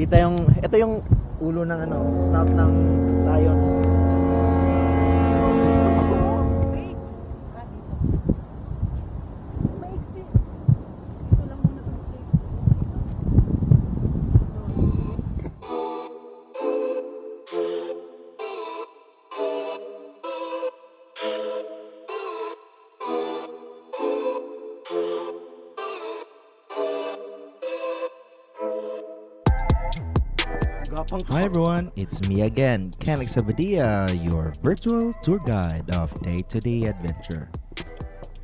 Kita yung, ito yung ulo ng ano, snout ng lion. Hi everyone, it's me again, Ken Xabadia, your virtual tour guide of day-to-day adventure.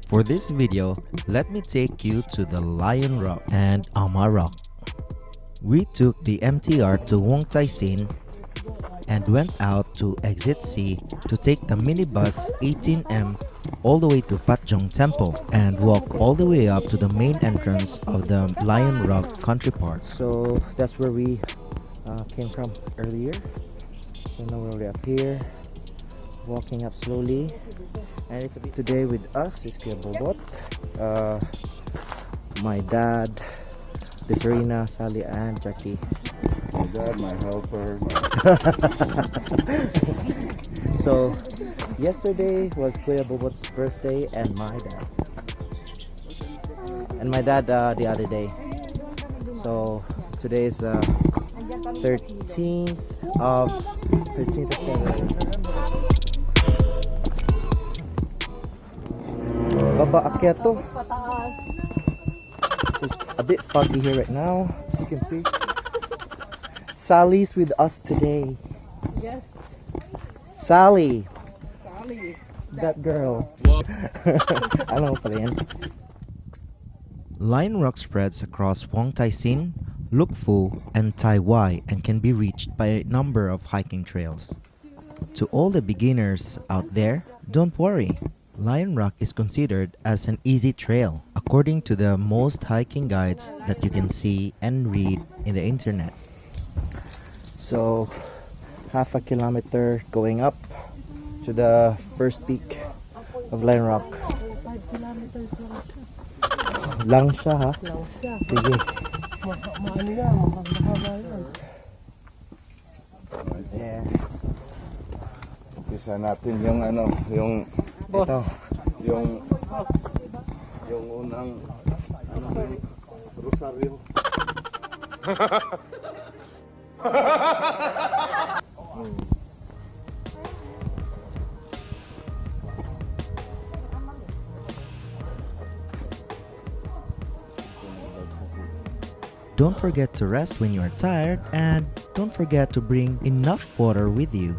For this video, let me take you to the Lion Rock and Ama Rock. We took the MTR to Wong Tai Sin and went out to Exit C to take the minibus 18M all the way to Fat Jong Temple and walk all the way up to the main entrance of the Lion Rock Country Park. So that's where we came from earlier. So now we're up here, walking up slowly, and it's a bit today with us is Kuya Bobot, my dad, Desirina, Sally, and Jackie. My dad, my helper. So yesterday was Kuya Bobot's birthday and my dad the other day. So today is 13th of February. Baba akyat to. It's a bit foggy here right now, as you can see. Sally's with us today. Yes. Sally. Sally. That girl. Alam mo pala yan. Lion Rock spreads across Wong Tai Sin, Luk Fu, and Tai Wai and can be reached by a number of hiking trails. To all the beginners out there, don't worry. Lion Rock is considered as an easy trail according to the most hiking guides that you can see and read in the internet. So half a kilometer going up to the first peak of Lion Rock. 5 kilometers Lang siya ha? lang siya. Sige. Maano yan, mahaba yan. Yeah. Umpisa natin yung ano, yung Boss. Ito. yung unang ano, rosaryo. Don't forget to rest when you are tired, and don't forget to bring enough water with you.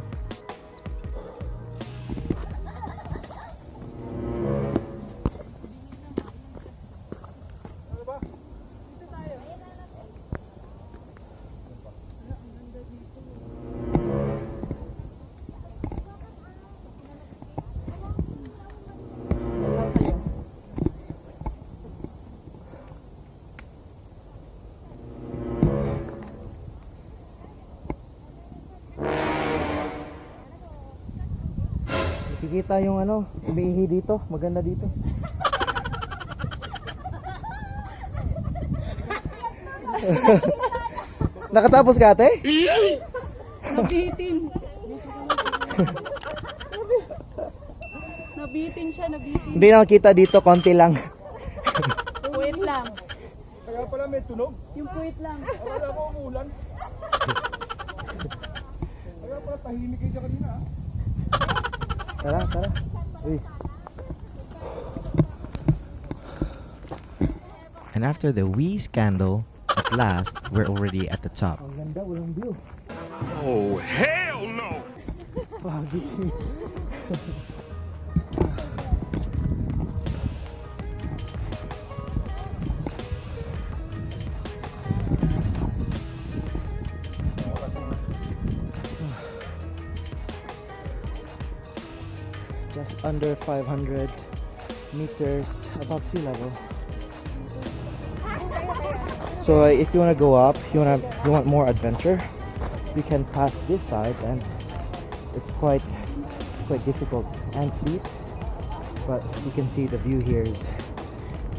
Nakikita yung ano, umiihi dito, maganda dito. Nakatapos ka ate? Nabitin. Nabitin siya, nabitin. Hindi na makita dito, konti lang. Puwit lang. Kaya pala may tunog. Yung puwit lang. Wala ko umulan. Kaya pala tahimik kayo kanina. Tara, tara. Uy. And after the wee scandal, at last, we're already at the top. Ang ganda, walang view. Oh, hell no! Foggy. Just under 500 meters above sea level. So if you want to go up, you want more adventure, you can pass this side, and it's quite difficult and steep, but you can see the view here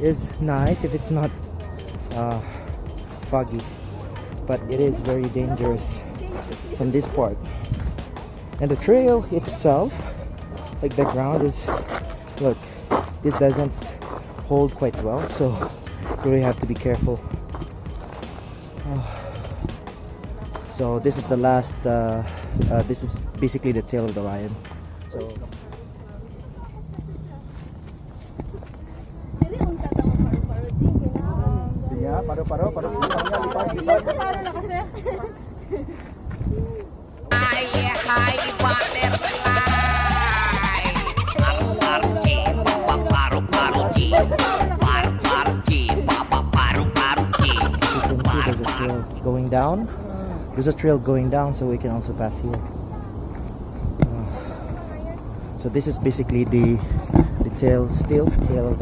is nice if it's not foggy. but it is very dangerous from this part. And the trail itself, like the ground is, look, this doesn't hold quite well, so you really have to be careful. So this is the last, this is basically the tail of the lion. So Sige, paro. Lipat. going down. There's a trail going down, so we can also pass here. So this is basically the tail of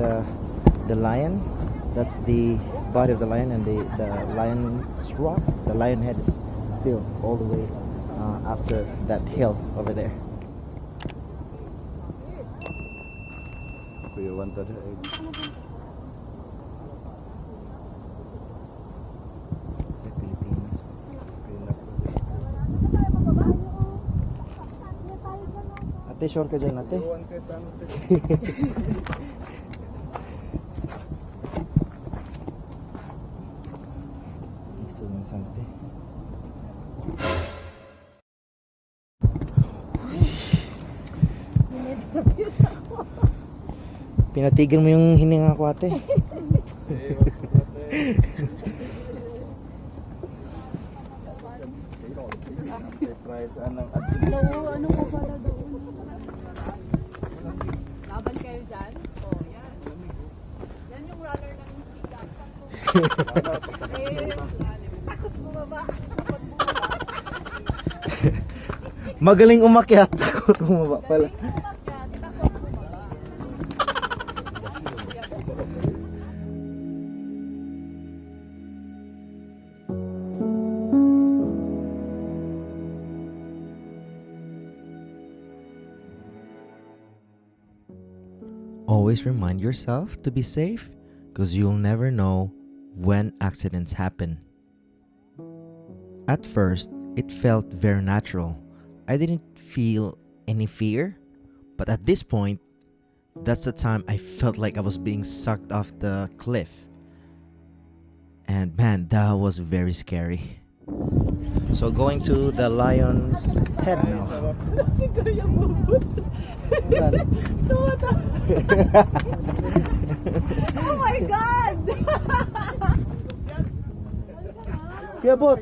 the lion. That's the body of the lion, and the lion's rock. The lion head is still all the way after that hill over there. Kuya, one to the Ate, sure ka dyan, ate? Pinatigil mo yung hininga ko, ate. Ano ko pala doon? Laban kayo dyan? Oh, yan. Yan yung runner ng siga. Takot bumaba. Magaling umakyat. Takot bumaba pala. Always remind yourself to be safe, because you'll never know when accidents happen. At first, it felt very natural. I didn't feel any fear, but at this point, that's the time I felt like I was being sucked off the cliff. And man, that was very scary. So going to the lion's head now. Oh my God! Kaya bot.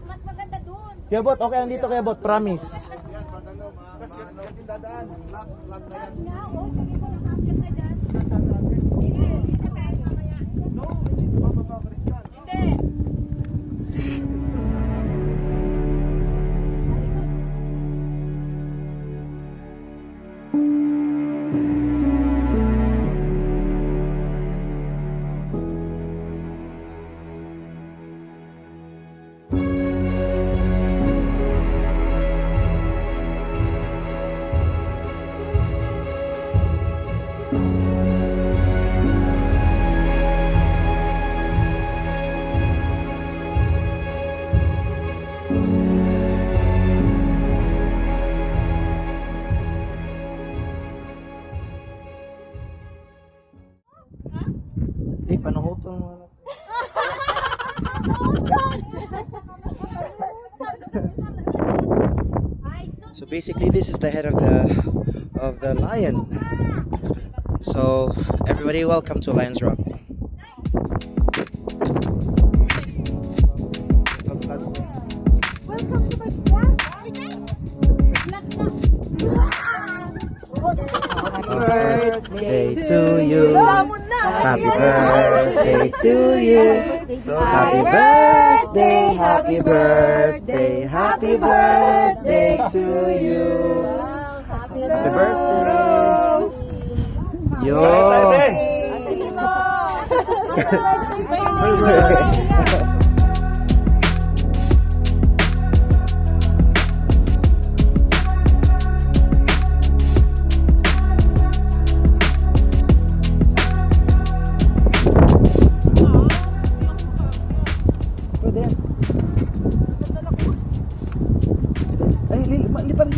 Mas maganda doon. Kaya bot, okay lang dito kaya bot, promise. So basically this is the head of the lion. So everybody, welcome to Lion's Rock. Welcome to my vlog. Happy birthday to you. Happy birthday to you. Happy birthday, happy birthday, happy birthday to you. Happy birthday. Yo. lipan.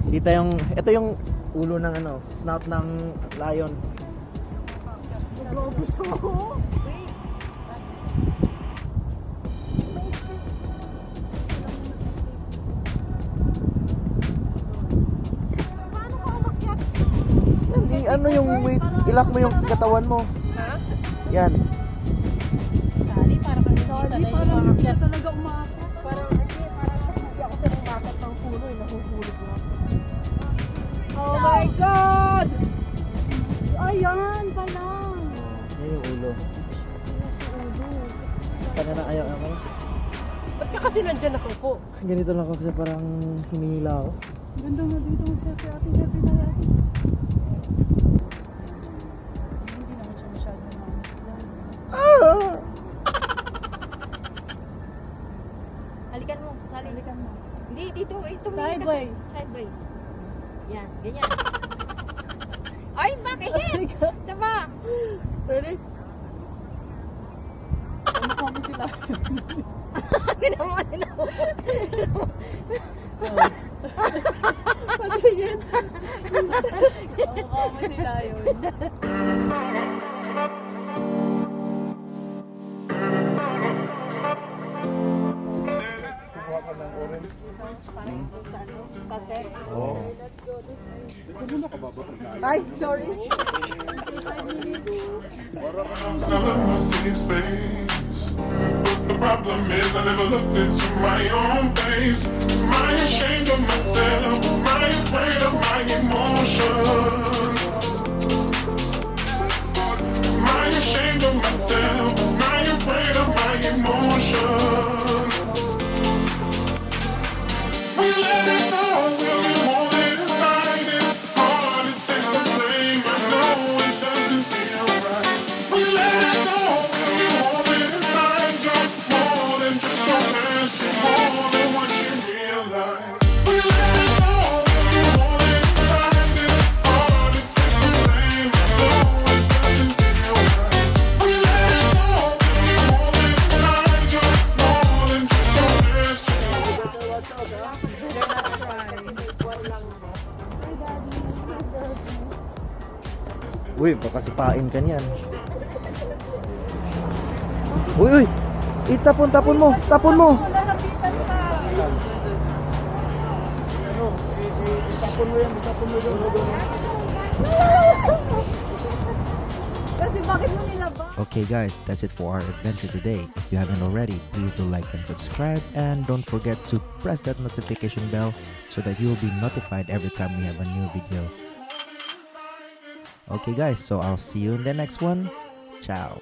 Kita yung, ito yung ulo ng ano, snout ng lion. Hindi, ano yung weight, ilak mo yung katawan mo. Ha? Yan. Sali, parang kami hindi Talaga umakit. Parang hindi ako sa umakit ng puno, nahuhulog mo. Oh my God! Ayan pala. Yan yung ulo. Kanya na ayaw ako. Ba't ka kasi nandyan nakaupo? Ganito lang ako kasi parang hinihila ako. Ganda nga dito ang sete atin, sete tayo atin. Hindi naman siya masyado na. Halikan mo, sali. Halikan mo. Hindi, dito, ito. Sideways. Sideways. Yan, ganyan. Ay, bakit? Sama. Ready? Ano mo sila? Ginawa. Pagiging. Mukha mo sila yun. Ay, sorry. Telling my safe space. But the problem is I never looked into my own face. Am I ashamed of myself? Am I afraid of my emotions? Am I ashamed of myself? Am I afraid of my emotions? We let it go, will we hold it aside? It's hard to take the blame, I know it doesn't feel right. We let it go, will we hold it aside? You're more than just your past, you're more than what you realize. We let it go, will we hold it aside? It's hard to take the blame, I know it doesn't feel right. We let it go, will we hold it aside? You're more than just your past, Uy, baka sipain ka niyan. Uy! Itapon mo! Tapon mo! Kasi bakit mo nilaba? Okay guys, that's it for our adventure today. If you haven't already, please do like and subscribe, and don't forget to press that notification bell so that you'll be notified every time we have a new video. Okay guys, so I'll see you in the next one. Ciao.